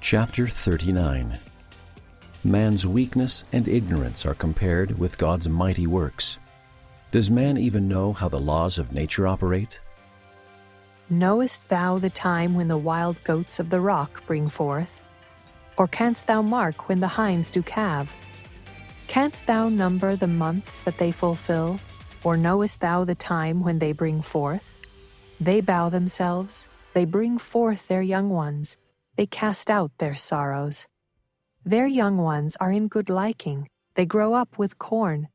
Chapter 39. Man's weakness and ignorance are compared with God's mighty works. Does man even know how the laws of nature operate? Knowest thou the time when the wild goats of the rock bring forth? Or canst thou mark when the hinds do calve? Canst thou number the months that they fulfill? Or knowest thou the time when they bring forth? They bow themselves, they bring forth their young ones, they cast out their sorrows. Their young ones are in good liking, they grow up with corn.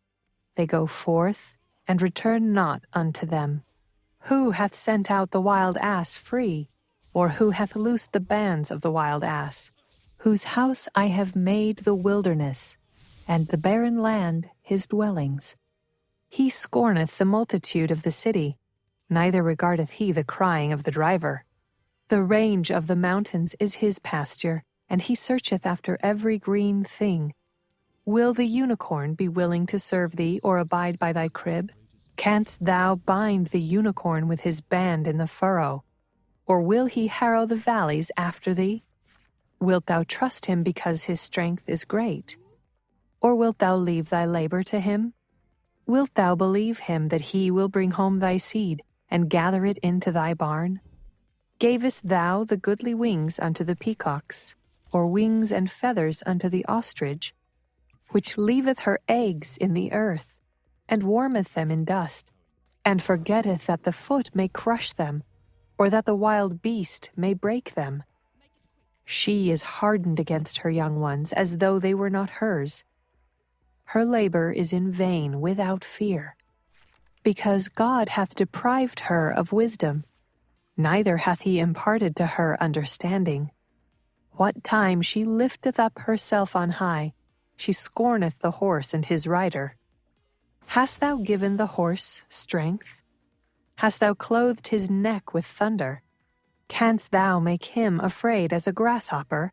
They go forth, and return not unto them. Who hath sent out the wild ass free? Or who hath loosed the bands of the wild ass? Whose house I have made the wilderness, and the barren land his dwellings. He scorneth the multitude of the city, neither regardeth he the crying of the driver. The range of the mountains is his pasture, and he searcheth after every green thing. Will the unicorn be willing to serve thee, or abide by thy crib? Canst thou bind the unicorn with his band in the furrow? Or will he harrow the valleys after thee? Wilt thou trust him because his strength is great? Or wilt thou leave thy labor to him? Wilt thou believe him that he will bring home thy seed, and gather it into thy barn? Gavest thou the goodly wings unto the peacocks, or wings and feathers unto the ostrich, which leaveth her eggs in the earth, and warmeth them in dust, and forgetteth that the foot may crush them, or that the wild beast may break them? She is hardened against her young ones, as though they were not hers. Her labor is in vain without fear, because God hath deprived her of wisdom, neither hath he imparted to her understanding. What time she lifteth up herself on high, she scorneth the horse and his rider. Hast thou given the horse strength? Hast thou clothed his neck with thunder? Canst thou make him afraid as a grasshopper?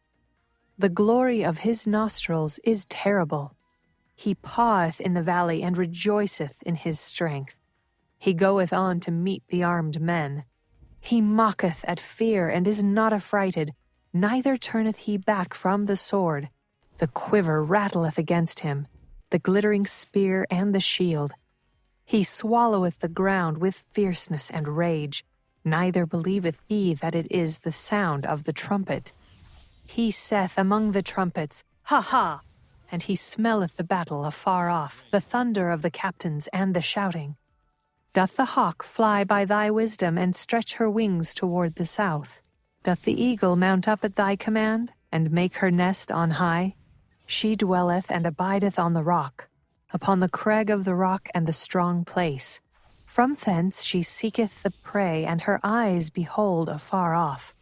The glory of his nostrils is terrible. He paweth in the valley and rejoiceth in his strength. He goeth on to meet the armed men. He mocketh at fear and is not affrighted, neither turneth he back from the sword. The quiver rattleth against him, the glittering spear and the shield. He swalloweth the ground with fierceness and rage, neither believeth he that it is the sound of the trumpet. He saith among the trumpets, Ha ha! And he smelleth the battle afar off, the thunder of the captains and the shouting. Doth the hawk fly by thy wisdom and stretch her wings toward the south? Doth the eagle mount up at thy command, and make her nest on high? She dwelleth and abideth on the rock, upon the crag of the rock and the strong place. From thence she seeketh the prey, and her eyes behold afar off.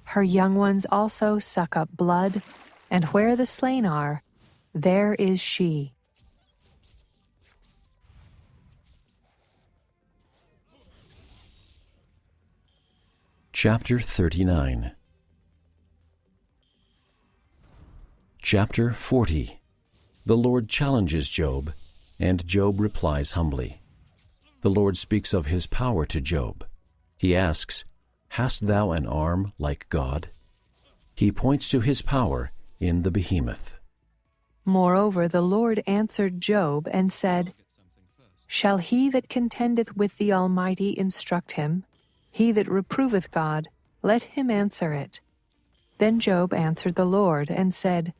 Her young ones also suck up blood, and where the slain are, there is she. Chapter 39. Chapter 40. The Lord challenges Job, and Job replies humbly. The Lord speaks of his power to Job. He asks, Hast thou an arm like God? He points to his power in the behemoth. Moreover, the Lord answered Job and said, Shall he that contendeth with the Almighty instruct him? He that reproveth God, let him answer it. Then Job answered the Lord and said,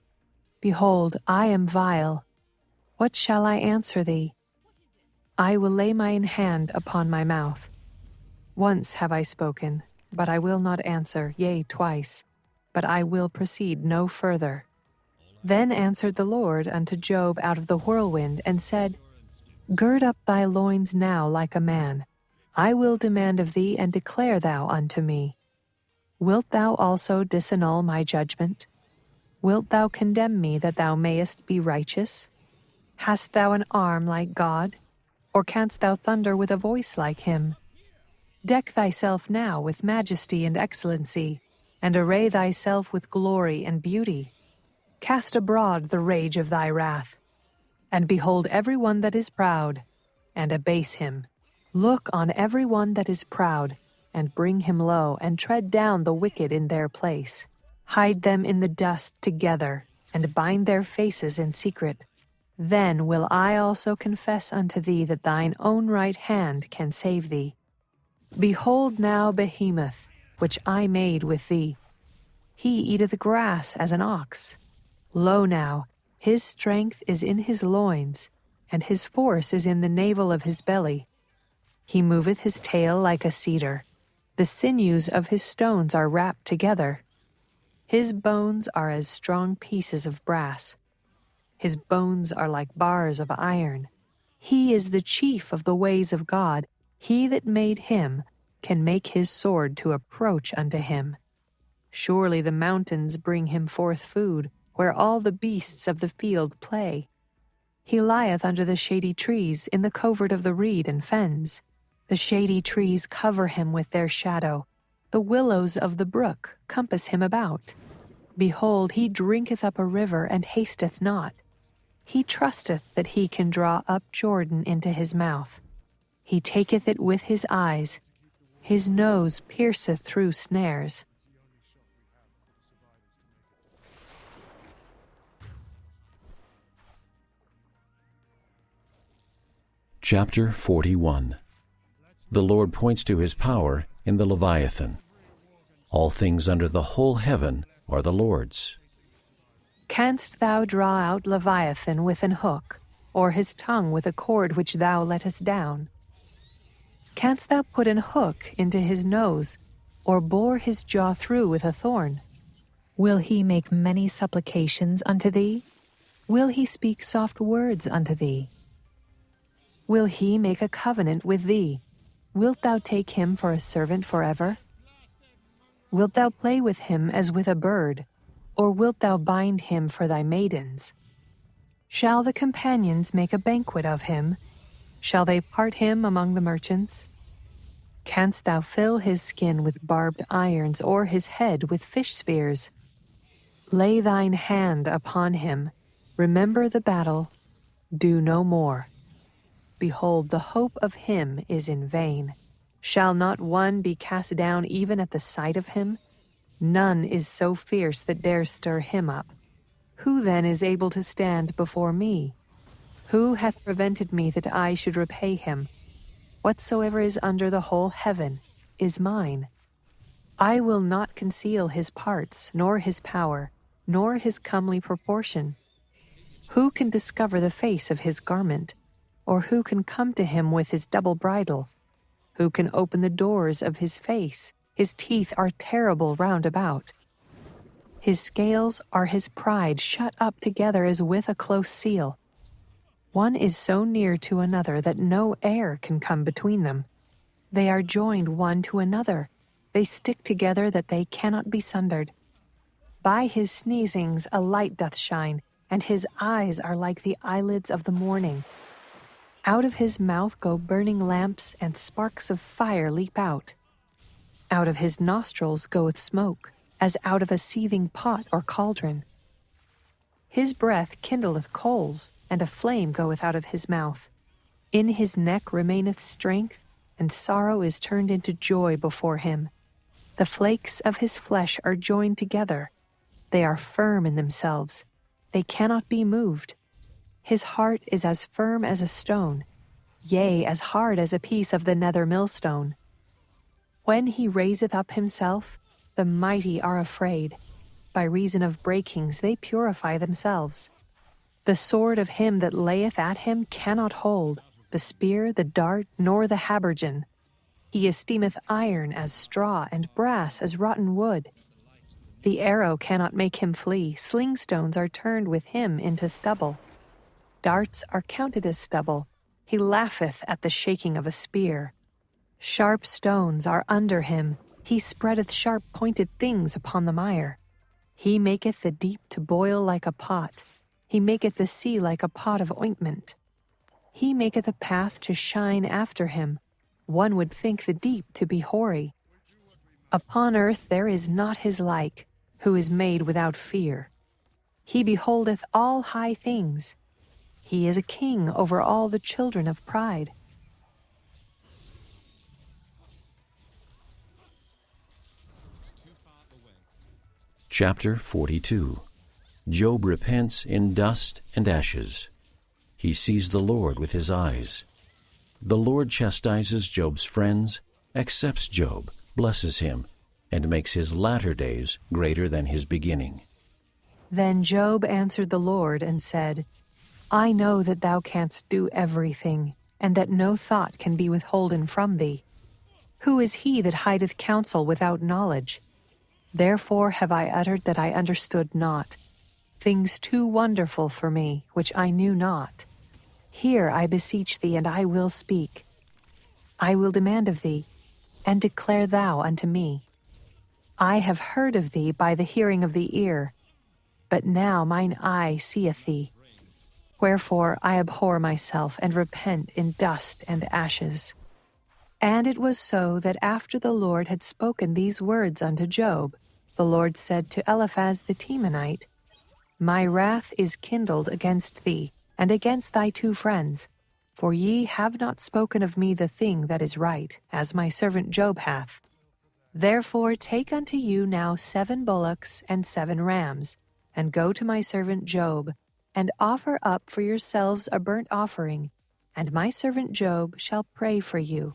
Behold, I am vile. What shall I answer thee? I will lay mine hand upon my mouth. Once have I spoken, but I will not answer, yea, twice, but I will proceed no further. Then answered the Lord unto Job out of the whirlwind, and said, Gird up thy loins now like a man. I will demand of thee, and declare thou unto me. Wilt thou also disannul my judgment? Wilt thou condemn me that thou mayest be righteous? Hast thou an arm like God? Or canst thou thunder with a voice like him? Deck thyself now with majesty and excellency, and array thyself with glory and beauty. Cast abroad the rage of thy wrath, and behold every one that is proud, and abase him. Look on every one that is proud, and bring him low, and tread down the wicked in their place. Hide them in the dust together, and bind their faces in secret. Then will I also confess unto thee that thine own right hand can save thee. Behold now Behemoth, which I made with thee. He eateth grass as an ox. Lo now, his strength is in his loins, and his force is in the navel of his belly. He moveth his tail like a cedar. The sinews of his stones are wrapped together. His bones are as strong pieces of brass. His bones are like bars of iron. He is the chief of the ways of God. He that made him can make his sword to approach unto him. Surely the mountains bring him forth food, where all the beasts of the field play. He lieth under the shady trees, in the covert of the reed and fens. The shady trees cover him with their shadow. The willows of the brook compass him about. Behold, he drinketh up a river, and hasteth not. He trusteth that he can draw up Jordan into his mouth. He taketh it with his eyes. His nose pierceth through snares. Chapter 41. The Lord points to his power in the Leviathan. All things under the whole heaven are the Lord's. Canst thou draw out Leviathan with an hook, or his tongue with a cord which thou lettest down? Canst thou put an hook into his nose, or bore his jaw through with a thorn? Will he make many supplications unto thee? Will he speak soft words unto thee? Will he make a covenant with thee? Wilt thou take him for a servant forever? Wilt thou play with him as with a bird, or wilt thou bind him for thy maidens? Shall the companions make a banquet of him? Shall they part him among the merchants? Canst thou fill his skin with barbed irons, or his head with fish spears? Lay thine hand upon him. Remember the battle. Do no more. Behold, the hope of him is in vain. Shall not one be cast down even at the sight of him? None is so fierce that dares stir him up. Who then is able to stand before me? Who hath prevented me that I should repay him? Whatsoever is under the whole heaven is mine. I will not conceal his parts, nor his power, nor his comely proportion. Who can discover the face of his garment? Or who can come to him with his double bridle? Who can open the doors of his face? His teeth are terrible round about. His scales are his pride, shut up together as with a close seal. One is so near to another that no air can come between them. They are joined one to another. They stick together that they cannot be sundered. By his sneezings a light doth shine, and his eyes are like the eyelids of the morning. Out of his mouth go burning lamps, and sparks of fire leap out. Out of his nostrils goeth smoke, as out of a seething pot or cauldron. His breath kindleth coals, and a flame goeth out of his mouth. In his neck remaineth strength, and sorrow is turned into joy before him. The flakes of his flesh are joined together. They are firm in themselves. They cannot be moved. His heart is as firm as a stone, yea, as hard as a piece of the nether millstone. When he raiseth up himself, the mighty are afraid. By reason of breakings they purify themselves. The sword of him that layeth at him cannot hold, the spear, the dart, nor the habergeon. He esteemeth iron as straw, and brass as rotten wood. The arrow cannot make him flee. Slingstones are turned with him into stubble. Darts are counted as stubble. He laugheth at the shaking of a spear. Sharp stones are under him. He spreadeth sharp-pointed things upon the mire. He maketh the deep to boil like a pot. He maketh the sea like a pot of ointment. He maketh a path to shine after him. One would think the deep to be hoary. Upon earth there is not his like, who is made without fear. He beholdeth all high things. He is a king over all the children of pride. Chapter 42. Job repents in dust and ashes. He sees the Lord with his eyes. The Lord chastises Job's friends, accepts Job, blesses him, and makes his latter days greater than his beginning. Then Job answered the Lord and said, I know that thou canst do everything, and that no thought can be withholden from thee. Who is he that hideth counsel without knowledge? Therefore have I uttered that I understood not, things too wonderful for me, which I knew not. Hear, I beseech thee, and I will speak. I will demand of thee, and declare thou unto me. I have heard of thee by the hearing of the ear, but now mine eye seeth thee. Wherefore I abhor myself, and repent in dust and ashes. And it was so that after the Lord had spoken these words unto Job, the Lord said to Eliphaz the Temanite, My wrath is kindled against thee, and against thy 2 friends, for ye have not spoken of me the thing that is right, as my servant Job hath. Therefore take unto you now 7 bullocks and 7 rams, and go to my servant Job, and offer up for yourselves a burnt offering, and my servant Job shall pray for you.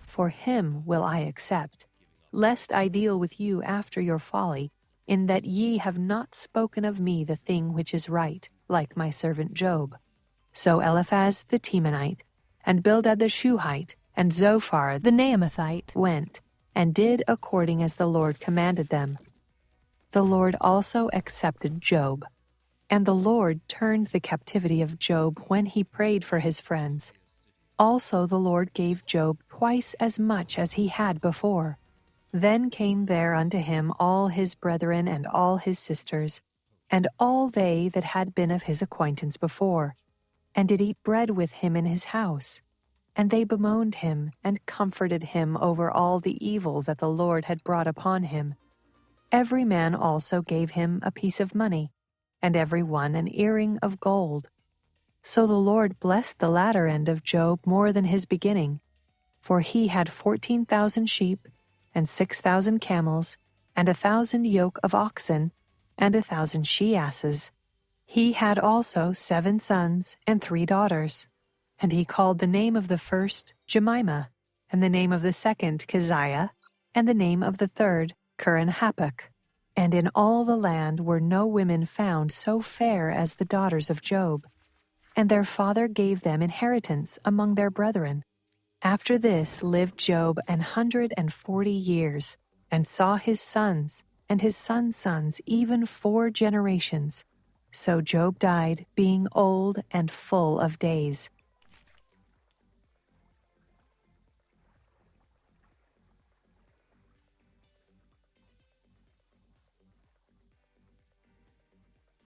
For him will I accept, lest I deal with you after your folly, in that ye have not spoken of me the thing which is right, like my servant Job. So Eliphaz the Temanite, and Bildad the Shuhite, and Zophar the Naamathite went, and did according as the Lord commanded them. The Lord also accepted Job. And the Lord turned the captivity of Job when he prayed for his friends. Also the Lord gave Job twice as much as he had before. Then came there unto him all his brethren and all his sisters, and all they that had been of his acquaintance before, and did eat bread with him in his house. And they bemoaned him, and comforted him over all the evil that the Lord had brought upon him. Every man also gave him a piece of money, and every one an earring of gold. So the Lord blessed the latter end of Job more than his beginning, for he had 14,000 sheep, and 6,000 camels, and 1,000 yoke of oxen, and 1,000 she-asses. He had also 7 sons and 3 daughters. And he called the name of the first Jemimah, and the name of the second Keziah, and the name of the third Curan-Happuch. And in all the land were no women found so fair as the daughters of Job. And their father gave them inheritance among their brethren. After this lived Job 140 years, and saw his sons, and his sons' sons, even 4 generations. So Job died, being old and full of days.